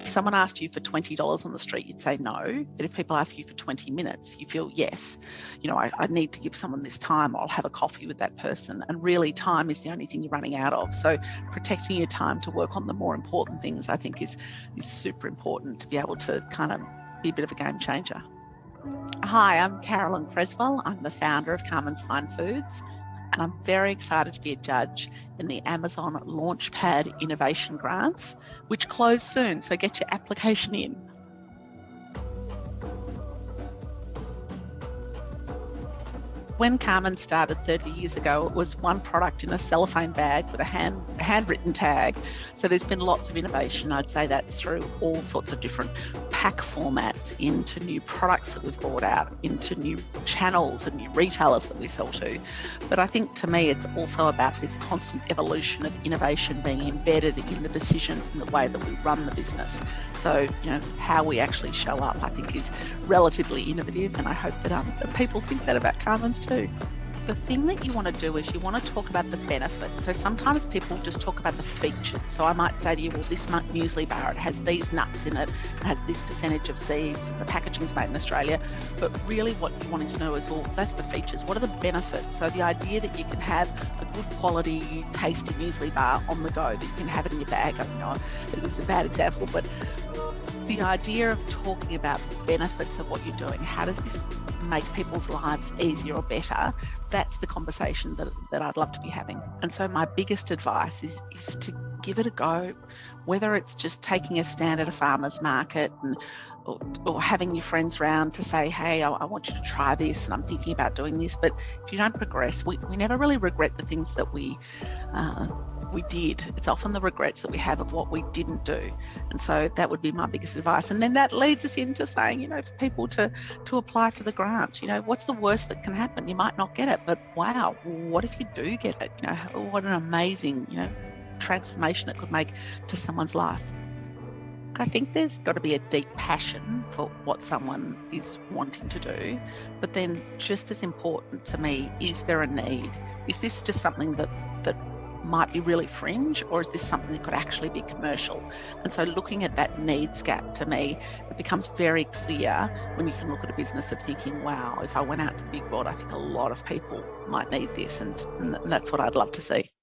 someone asked you for $20 on the street, you'd say no. But if people ask you for 20 minutes, you feel yes. I need to give someone this time. I'll have a coffee with that person. And really, time is the only thing you're running out of. So protecting your time to work on the more important things, I think, is super important to be able to kind of be a bit of a game changer. Hi, I'm Carolyn Creswell. I'm the founder of Carman's Fine Foods, and I'm very excited to be a judge in the Amazon Launchpad Innovation Grants, which close soon, so get your application in. When Carman started 30 years ago, it was one product in a cellophane bag with a handwritten tag. So there's been lots of innovation. I'd say that's through all sorts of different pack formats, into new products that we've brought out, into new channels and new retailers that we sell to. But I think, to me, it's also about this constant evolution of innovation being embedded in the decisions and the way that we run the business. So, how we actually show up, I think, is relatively innovative, and I hope that people think that about Carman's too. The thing that you want to do is you want to talk about the benefits. So sometimes people just talk about the features. So I might say to you, well, this muesli bar, it has these nuts in it, it has this percentage of seeds, and the packaging's made in Australia. But really what you're wanting to know is, well, that's the features. What are the benefits? So the idea that you can have a good quality, tasty muesli bar on the go, that you can have it in your bag. I know it was a bad example, but the idea of talking about the benefits of what you're doing, how does this make people's lives easier or better, that's the conversation that I'd love to be having. And so my biggest advice is to give it a go, whether it's just taking a stand at a farmer's market or having your friends round to say, hey, I want you to try this and I'm thinking about doing this. But if you don't progress, we never really regret the things that we did. It's often the regrets that we have of what we didn't do. And so that would be my biggest advice. And then that leads us into saying, for people to apply for the grant, what's the worst that can happen? You might not get it, but wow, what if you do get it? What an amazing, transformation it could make to someone's life. I think there's got to be a deep passion for what someone is wanting to do, but then just as important to me, is there a need? Is this just something that might be really fringe, or is this something that could actually be commercial? And so looking at that needs gap, to me, it becomes very clear when you can look at a business of thinking, wow, if I went out to the big world, I think a lot of people might need this, and that's what I'd love to see.